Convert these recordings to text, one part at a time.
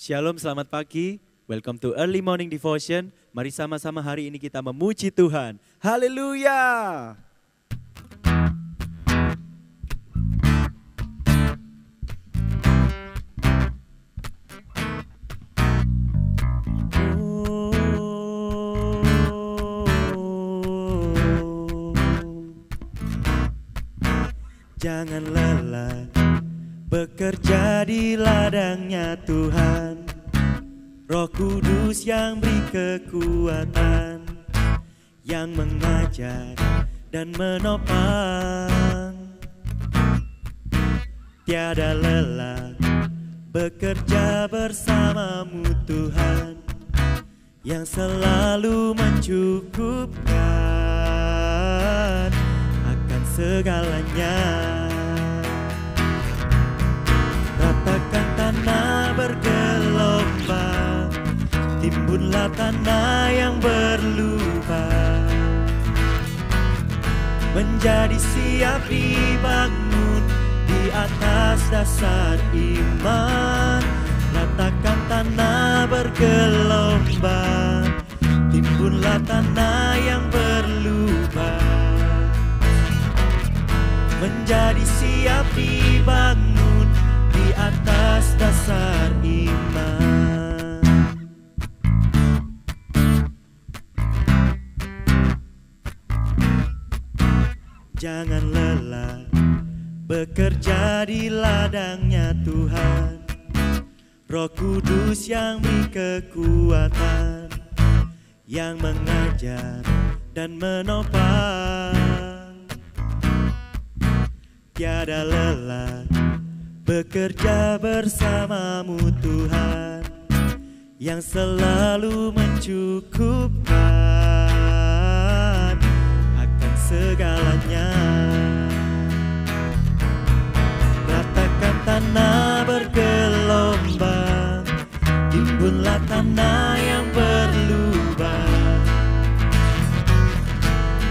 Shalom, selamat pagi. Welcome to Early Morning Devotion. Mari sama-sama hari ini kita memuji Tuhan. Haleluya! Jangan lelah bekerja di ladangnya Tuhan. Roh Kudus yang beri kekuatan, yang mengajar dan menopang. Tiada lelah bekerja bersamamu Tuhan, yang selalu mencukupkan akan segalanya. Ratakan tanah bergelombang, timbunlah tanah yang berlubang, menjadi siap dibangun di atas dasar iman. Ratakan tanah bergelombang, timbunlah tanah yang berlubang, menjadi siap dibangun di atas dasar iman. Jangan lelah bekerja di ladangnya Tuhan. Roh Kudus yang beri kekuatan, yang mengajar dan menopang. Tiada lelah bekerja bersamamu Tuhan, yang selalu mencukupkan akan segalanya. Ratakan tanah bergelombang, timbunlah tanah yang berlubang,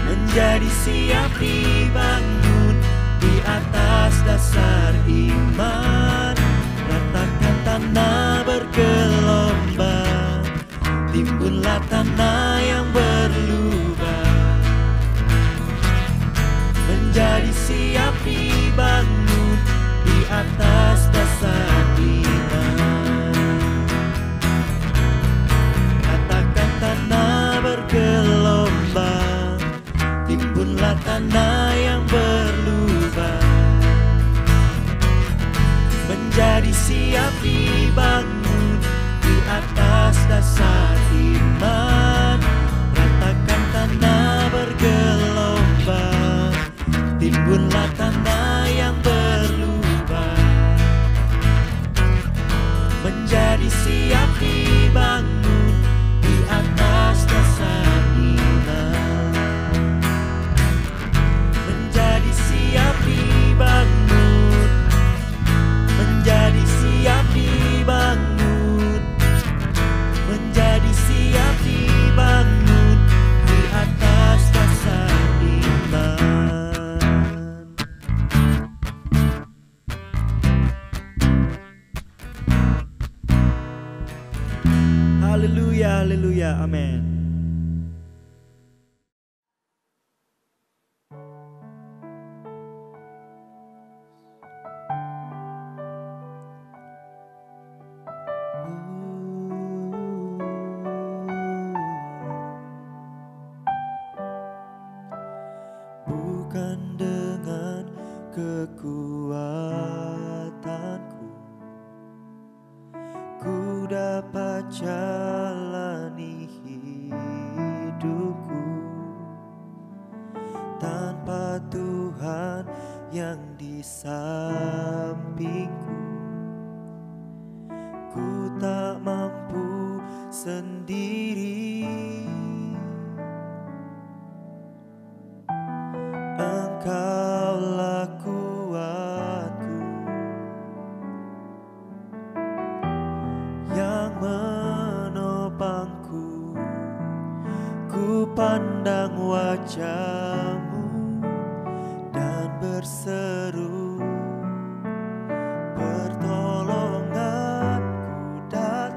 menjadi siap dibangun di atas dasar iman. Ratakan tanah bergelombang, timbunlah tanah yang berlubang, menjadi siap dibangun di atas dasar iman. Ratakan tanah bergelombang, timbunlah tanah yang berlubang, menjadi siap dibangun di atas dasar iman. Ratakan tanah bergelombang, timbunlah tanah yang berlubang, menjadi siap dibangun di atas dasar iman. Menjadi siap dibangun, menjadi siap dibangun, menjadi siap dibangun di atas dasar iman. Haleluya, haleluya, amin. Bukan dengan kekuatanku ku dapat jalani hidupku, tanpa Tuhan yang di sampingku ku tak mampu sendiri. Engkaulah kuatku, yang menopangku. Ku pandang wajah-Mu dan berseru, pertolonganku datang.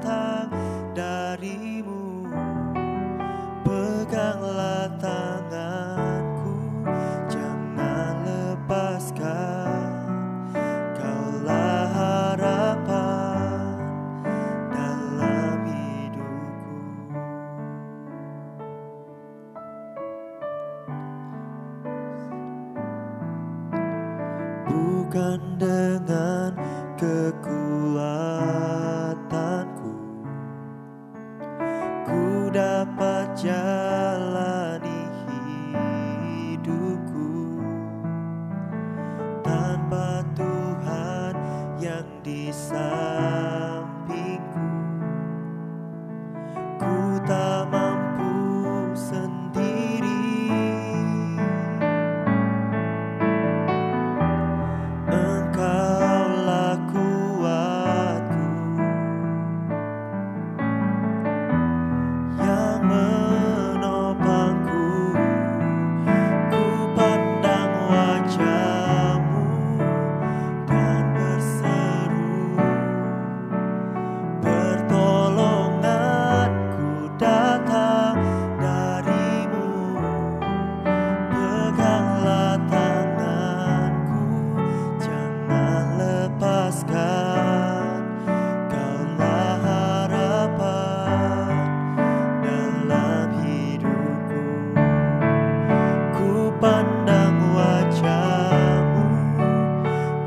dengan kekuatanku, ku dapat jalani hidupku. Tanpa Tuhan yang di sampingku, ku tak mampu sendiri. Engkaulah kuatku yang menopangku. Ku pandang wajah-Mu dan berseru, pertolonganku datang dari-Mu. Peganglah tanganku, jangan lepaskan. Kaulah harapan dalam hidupku. Ku pandang wajah-Mu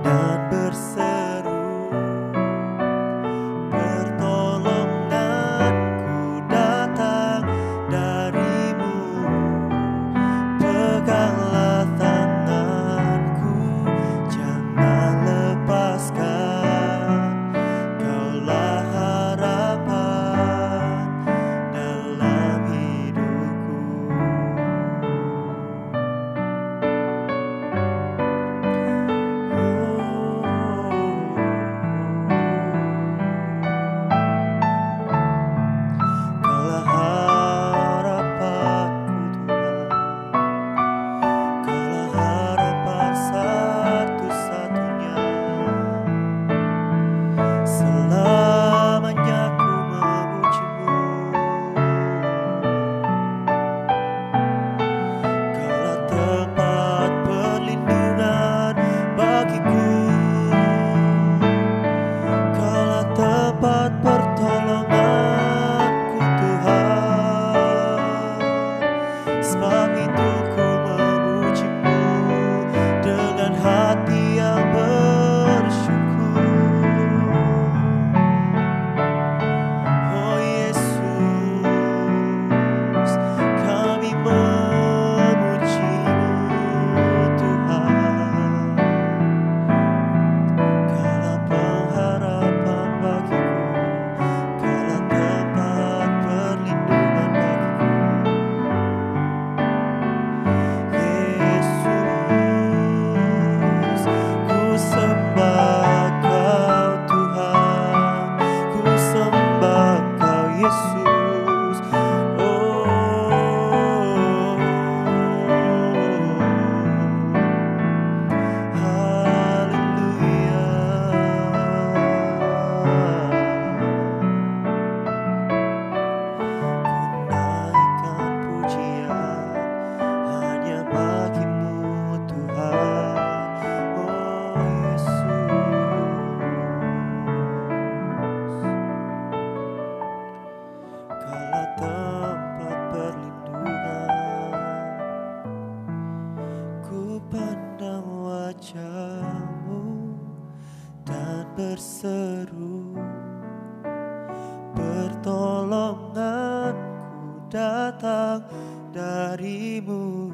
dan berseru, pertolonganku datang dari-Mu. Peganglah tanganku, jangan lepaskan. Kaulah harapan dalam hidupku. Kaulah harapanku Tuhan, Kaulah harapan satu-satunya. Selamanya ku memuji-Mu. Kaulah tempat perlindungan bagiku. Kaulah tempat pertolonganku Tuhan. Sebab itu ku memuji-Mu dengan hati yang bersyukur. Oh Yesus, kami memuji-Mu Tuhan. Kaulah pengharapan bagiku, Kaulah tempat perlindungan bagiku. Yesus, ku sembah Kau Tuhan, ku sembah Kau Yesus. Haleluya. Ku naikkan pujian hanya bagi-Mu Tuhan. Oh Yesus, Kaulah tempat perlindungan. Ku pandang wajah-Mu dan berseru, pertolonganku datang dari-Mu.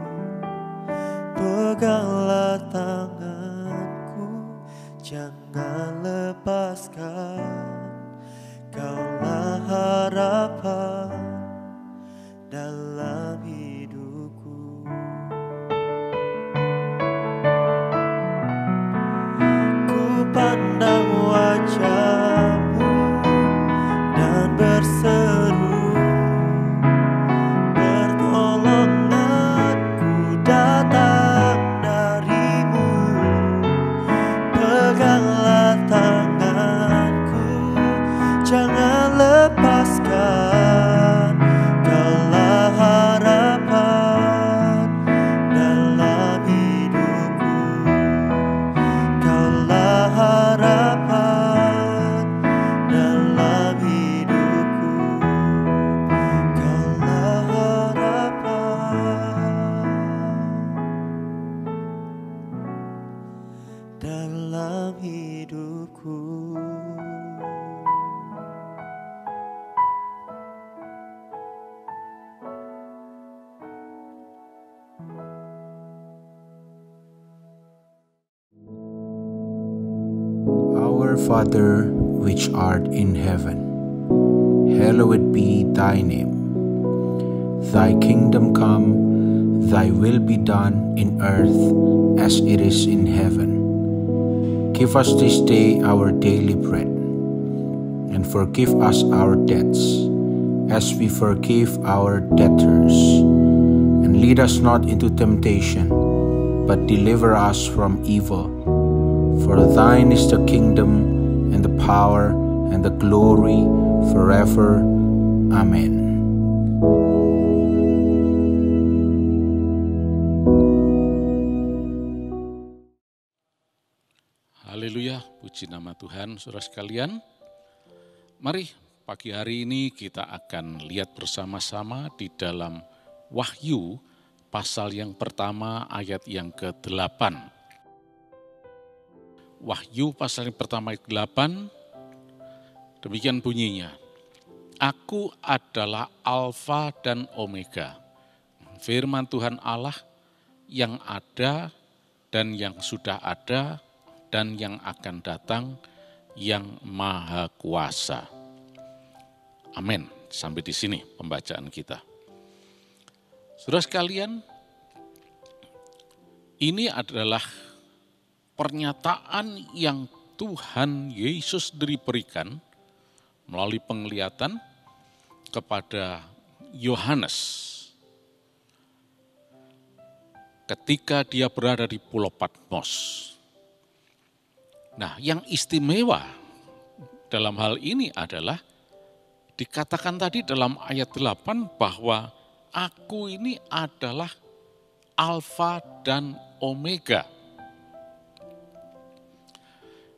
Peganglah tanganku, jangan lepaskan. Kaulah harapan dalam hidupku. Ku pandang wajah-Mu dan berseru, pertolonganku datang dari-Mu. Peganglah tanganku, jangan lepaskan. dalam hidupku. Our Father, which art in heaven, hallowed be thy name. Thy kingdom come, thy will be done in earth as it is in heaven. Give us this day our daily bread, and forgive us our debts, as we forgive our debtors. And lead us not into temptation, but deliver us from evil. For thine is the kingdom, and the power, and the glory, forever. Amen. Haleluya, puji nama Tuhan, saudara sekalian. Mari pagi hari ini kita akan lihat bersama-sama di dalam Wahyu pasal yang pertama ayat yang ke-8. Wahyu pasal yang pertama ayat 8, demikian bunyinya. Aku adalah Alfa dan Omega, firman Tuhan Allah yang ada dan yang sudah ada dan yang akan datang, yang maha kuasa. Amin. Sampai di sini pembacaan kita. Saudara sekalian, ini adalah pernyataan yang Tuhan Yesus berikan melalui penglihatan kepada Yohanes ketika dia berada di Pulau Patmos. Nah, yang istimewa dalam hal ini adalah dikatakan tadi dalam ayat 8 bahwa aku ini adalah Alfa dan Omega.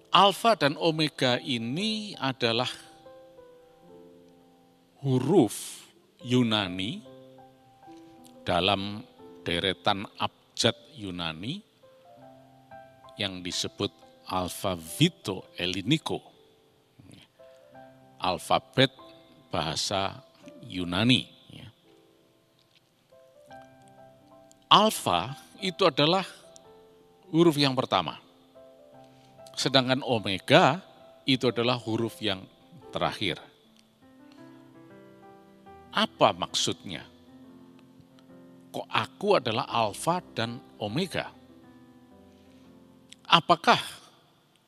Alfa dan Omega ini adalah huruf Yunani dalam deretan abjad Yunani yang disebut alfabito Elliniko, alfabet bahasa Yunani. Alfa itu adalah huruf yang pertama. Sedangkan omega itu adalah huruf yang terakhir. Apa maksudnya? Kok aku adalah alfa dan omega? Apakah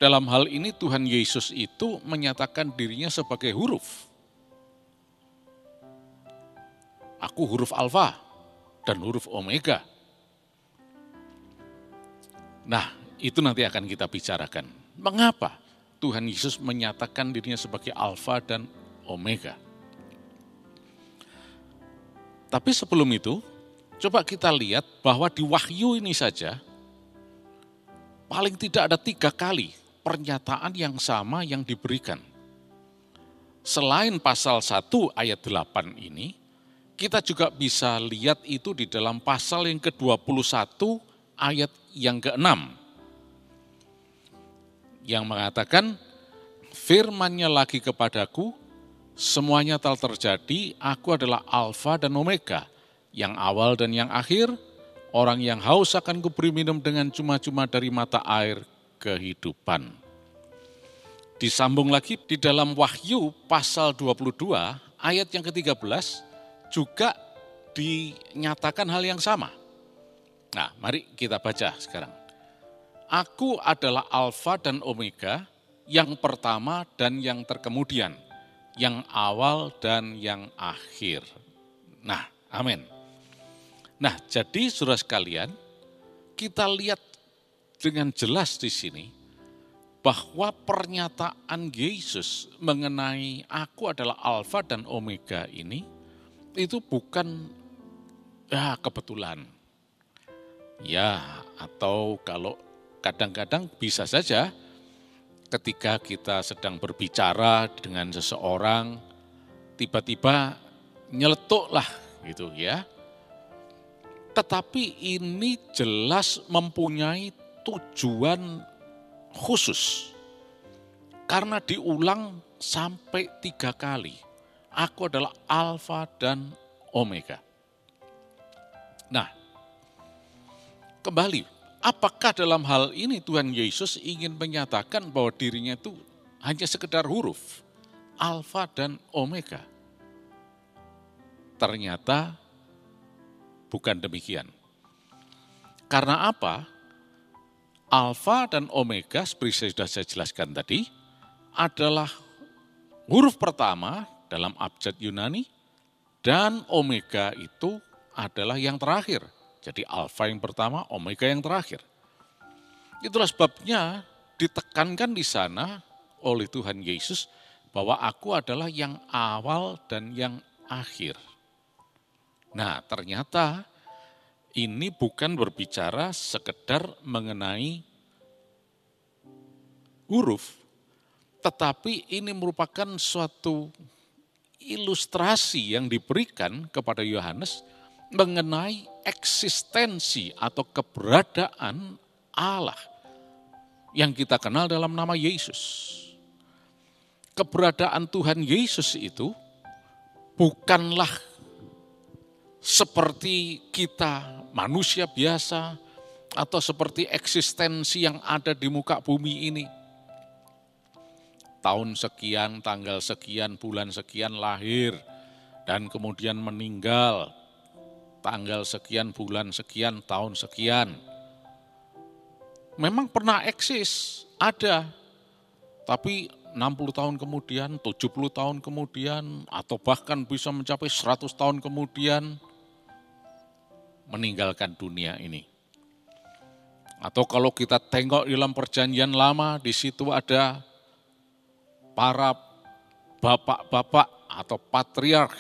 dalam hal ini Tuhan Yesus itu menyatakan dirinya sebagai huruf? Aku huruf alfa dan huruf omega. Nah, itu nanti akan kita bicarakan. Mengapa Tuhan Yesus menyatakan dirinya sebagai Alfa dan Omega? Tapi sebelum itu, coba kita lihat bahwa di Wahyu ini saja, paling tidak ada 3 kali pernyataan yang sama yang diberikan. Selain pasal 1 ayat 8 ini, kita juga bisa lihat itu di dalam pasal yang ke-21 ayat yang ke-6. Yang mengatakan, firman-Nya lagi kepadaku, semuanya telah terjadi, aku adalah Alfa dan Omega, yang awal dan yang akhir, orang yang haus akan kuberi minum dengan cuma-cuma dari mata air kehidupan. Disambung lagi di dalam Wahyu pasal 22 ayat yang ke-13 juga dinyatakan hal yang sama. Nah, mari kita baca sekarang. Aku adalah Alfa dan Omega, yang pertama dan yang terkemudian, yang awal dan yang akhir. Nah, amin. Nah, jadi saudara sekalian, kita lihat dengan jelas di sini bahwa pernyataan Yesus mengenai aku adalah Alfa dan Omega ini, itu bukan kebetulan. Ya, atau kalau kadang-kadang bisa saja ketika kita sedang berbicara dengan seseorang, tiba-tiba nyeletuklah gitu ya. Tetapi ini jelas mempunyai tujuan khusus. Karena diulang sampai 3 kali. Aku adalah Alfa dan Omega. Nah, kembali, apakah dalam hal ini Tuhan Yesus ingin menyatakan bahwa dirinya itu hanya sekedar huruf, Alfa dan Omega? Ternyata bukan demikian. Karena apa? Alfa dan Omega, seperti sudah saya jelaskan tadi, adalah huruf pertama dalam abjad Yunani, dan Omega itu adalah yang terakhir. Jadi Alfa yang pertama, Omega yang terakhir. Itulah sebabnya ditekankan di sana oleh Tuhan Yesus bahwa aku adalah yang awal dan yang akhir. Nah, ternyata ini bukan berbicara sekedar mengenai huruf, tetapi ini merupakan suatu ilustrasi yang diberikan kepada Yohanes mengenai eksistensi atau keberadaan Allah yang kita kenal dalam nama Yesus. Keberadaan Tuhan Yesus itu bukanlah seperti kita manusia biasa atau seperti eksistensi yang ada di muka bumi ini. Tahun sekian, tanggal sekian, bulan sekian lahir dan kemudian meninggal. Tanggal sekian, bulan sekian, tahun sekian. Memang pernah eksis, ada. Tapi 60 tahun kemudian, 70 tahun kemudian, atau bahkan bisa mencapai 100 tahun kemudian, meninggalkan dunia ini. Atau kalau kita tengok dalam perjanjian lama, di situ ada para bapak-bapak atau patriark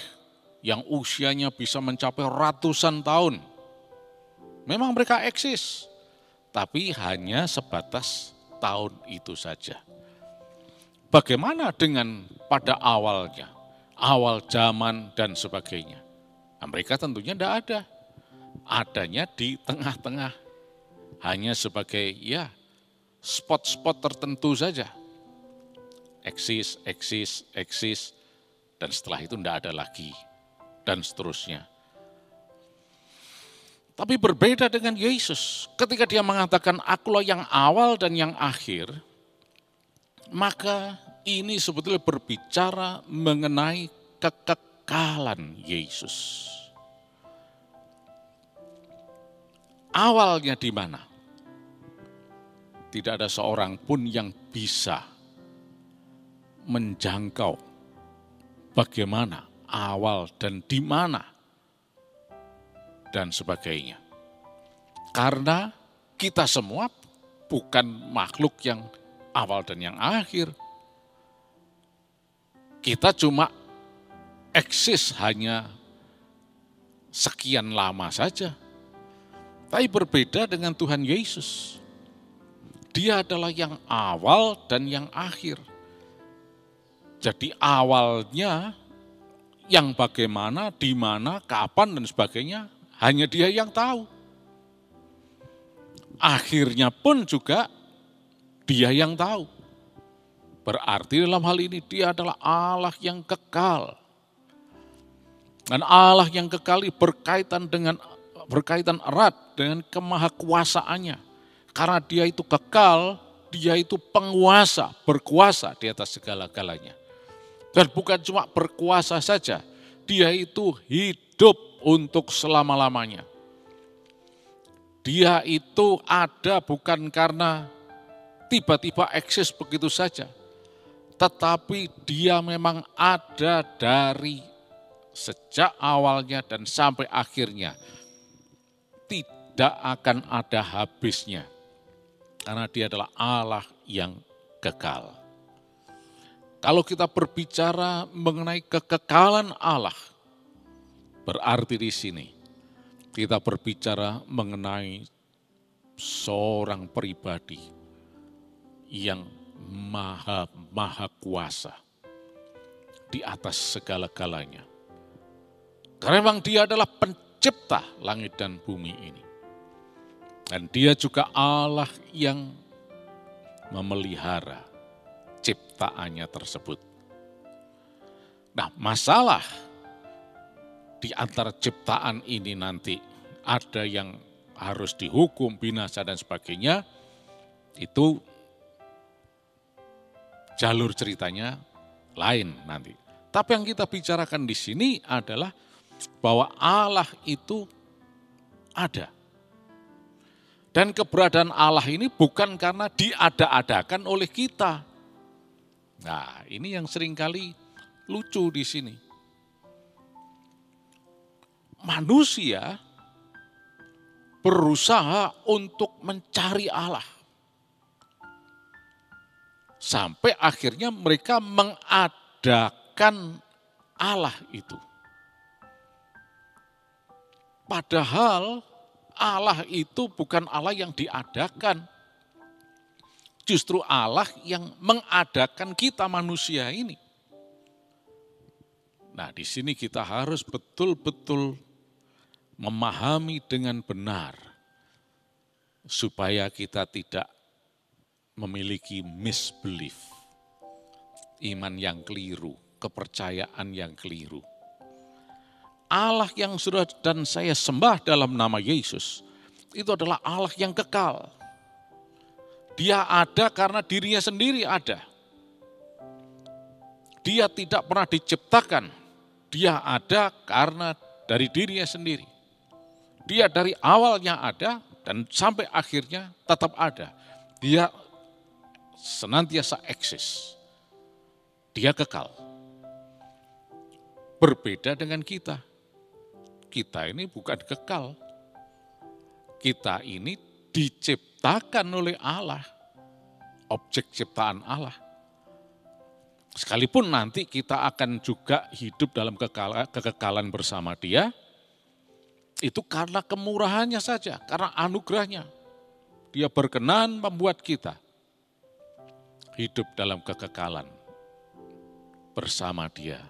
yang usianya bisa mencapai ratusan tahun. Memang mereka eksis, tapi hanya sebatas tahun itu saja. Bagaimana dengan pada awalnya, awal zaman dan sebagainya? Nah, mereka tentunya tidak ada. Adanya di tengah-tengah, hanya sebagai spot-spot tertentu saja. Eksis, dan setelah itu tidak ada lagi, dan seterusnya. Tapi berbeda dengan Yesus, ketika dia mengatakan akulah yang awal dan yang akhir, maka ini sebetulnya berbicara mengenai kekekalan Yesus. Awalnya di mana? Tidak ada seorang pun yang bisa menjangkau bagaimana awal dan di mana dan sebagainya. Karena kita semua bukan makhluk yang awal dan yang akhir. Kita cuma eksis hanya sekian lama saja. Tapi berbeda dengan Tuhan Yesus. Dia adalah yang awal dan yang akhir. Jadi awalnya yang bagaimana, di mana, kapan dan sebagainya hanya dia yang tahu. Akhirnya pun juga dia yang tahu. Berarti dalam hal ini dia adalah Allah yang kekal. Dan Allah yang kekal berkaitan erat dengan kemahakuasaannya. Karena dia itu kekal, dia itu penguasa, berkuasa di atas segala-galanya. Dan bukan cuma berkuasa saja, dia itu hidup untuk selama-lamanya. Dia itu ada bukan karena tiba-tiba eksis begitu saja, tetapi dia memang ada dari sejak awalnya dan sampai akhirnya. Tidak akan ada habisnya, karena dia adalah Allah yang kekal. Kalau kita berbicara mengenai kekekalan Allah, berarti di sini kita berbicara mengenai seorang pribadi yang maha kuasa di atas segala-galanya. Karena memang dia adalah pencipta langit dan bumi ini. Dan dia juga Allah yang memelihara ciptaannya tersebut. Nah, masalah di antara ciptaan ini nanti ada yang harus dihukum, binasa dan sebagainya, itu jalur ceritanya lain nanti. Tapi yang kita bicarakan di sini adalah bahwa Allah itu ada. Dan keberadaan Allah ini bukan karena diada-adakan oleh kita. Nah, ini yang seringkali lucu di sini. Manusia berusaha untuk mencari Allah. Sampai akhirnya mereka mengadakan Allah itu. Padahal Allah itu bukan Allah yang diadakan. Justru Allah yang mengadakan kita manusia ini. Nah, di sini kita harus betul-betul memahami dengan benar supaya kita tidak memiliki misbelief, iman yang keliru, kepercayaan yang keliru. Allah yang sudah dan saya sembah dalam nama Yesus, itu adalah Allah yang kekal. Dia ada karena dirinya sendiri ada. Dia tidak pernah diciptakan, dia ada karena dari dirinya sendiri. Dia dari awalnya ada dan sampai akhirnya tetap ada. Dia senantiasa eksis. Dia kekal. Berbeda dengan kita. Kita ini bukan kekal. Kita ini diciptakan oleh Allah. Objek ciptaan Allah. Sekalipun nanti kita akan juga hidup dalam kekekalan bersama Dia, itu karena kemurahannya saja, karena anugerahnya. Dia berkenan membuat kita hidup dalam kekekalan bersama Dia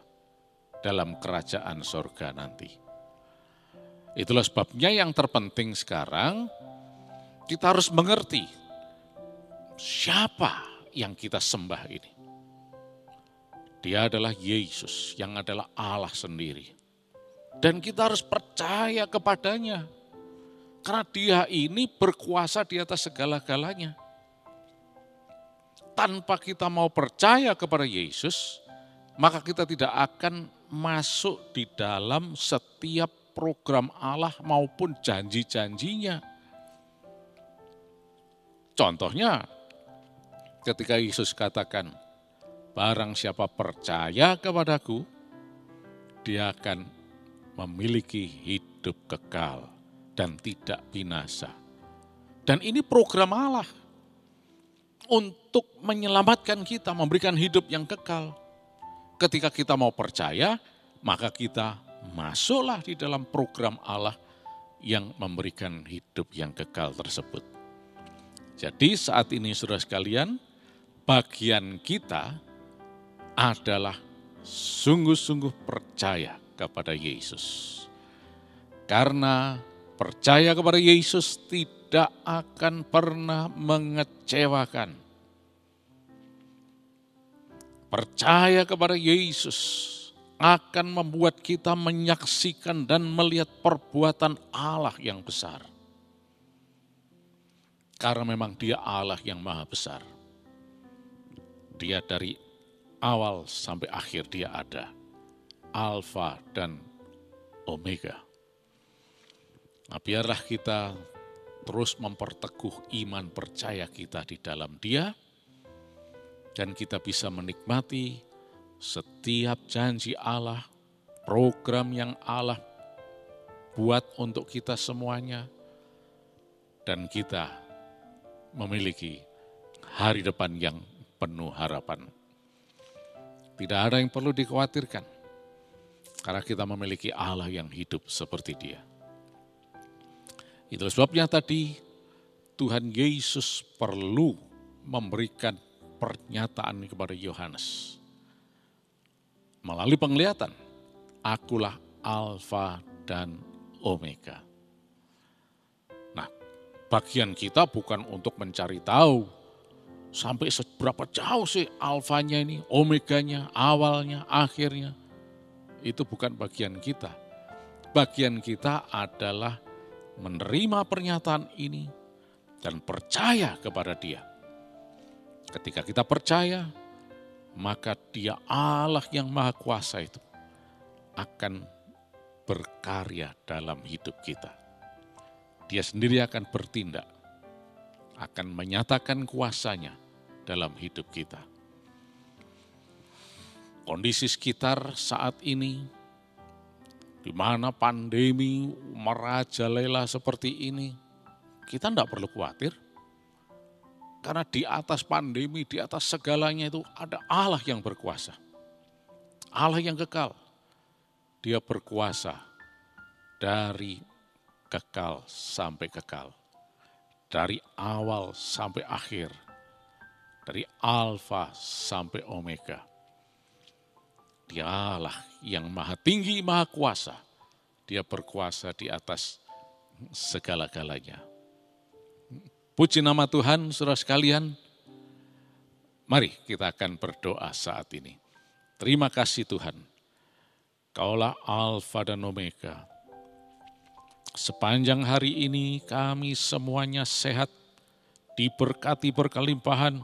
dalam kerajaan sorga nanti. Itulah sebabnya yang terpenting sekarang kita harus mengerti siapa yang kita sembah ini. Dia adalah Yesus yang adalah Allah sendiri. Dan kita harus percaya kepadanya. Karena Dia ini berkuasa di atas segala-galanya. Tanpa kita mau percaya kepada Yesus, maka kita tidak akan masuk di dalam setiap program Allah maupun janji-janjinya. Contohnya, ketika Yesus katakan, barang siapa percaya kepadaku, dia akan memiliki hidup kekal dan tidak binasa. Dan ini program Allah untuk menyelamatkan kita, memberikan hidup yang kekal. Ketika kita mau percaya, maka kita masuklah di dalam program Allah yang memberikan hidup yang kekal tersebut. Jadi saat ini saudara sekalian, bagian kita adalah sungguh-sungguh percaya kepada Yesus. Karena percaya kepada Yesus tidak akan pernah mengecewakan. Percaya kepada Yesus akan membuat kita menyaksikan dan melihat perbuatan Allah yang besar. Karena memang Dia Allah yang maha besar. Dia dari awal sampai akhir Dia ada. Alfa dan Omega. Nah, biarlah kita terus memperteguh iman percaya kita di dalam Dia. Dan kita bisa menikmati setiap janji Allah, program yang Allah buat untuk kita semuanya. Dan kita memiliki hari depan yang penuh harapan. Tidak ada yang perlu dikhawatirkan. Karena kita memiliki Allah yang hidup seperti Dia. Itulah sebabnya tadi Tuhan Yesus perlu memberikan pernyataan kepada Yohanes. Melalui penglihatan, akulah Alfa dan Omega. Nah, bagian kita bukan untuk mencari tahu Sampai seberapa jauh sih alfanya ini, omeganya, awalnya, akhirnya. Itu bukan bagian kita. Bagian kita adalah menerima pernyataan ini dan percaya kepada Dia. Ketika kita percaya, maka Dia Allah yang Maha Kuasa itu akan berkarya dalam hidup kita. Dia sendiri akan bertindak, akan menyatakan kuasanya dalam hidup kita. Kondisi sekitar saat ini, di mana pandemi merajalela seperti ini, kita tidak perlu khawatir. Karena di atas pandemi, di atas segalanya itu ada Allah yang berkuasa. Allah yang kekal. Dia berkuasa dari kekal sampai kekal. Dari awal sampai akhir. Dari alfa sampai omega. Dia Allah yang maha tinggi, maha kuasa. Dia berkuasa di atas segala-galanya. Puji nama Tuhan, saudara sekalian. Mari kita akan berdoa saat ini. Terima kasih Tuhan. Kaulah Alfa dan Omega. Sepanjang hari ini kami semuanya sehat, diberkati berkelimpahan.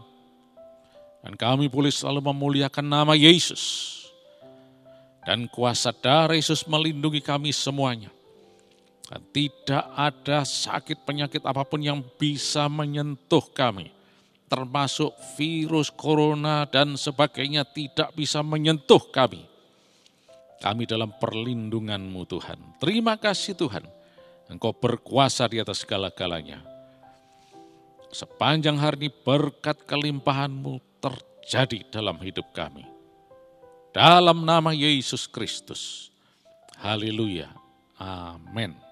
Dan kami boleh selalu memuliakan nama Yesus. Dan kuasa darah Yesus melindungi kami semuanya. Dan tidak ada sakit penyakit apapun yang bisa menyentuh kami. Termasuk virus corona dan sebagainya tidak bisa menyentuh kami. Kami dalam perlindungan-Mu Tuhan. Terima kasih Tuhan. Engkau berkuasa di atas segala-galanya. Sepanjang hari ini berkat kelimpahan-Mu terjadi dalam hidup kami. Dalam nama Yesus Kristus. Haleluya. Amin.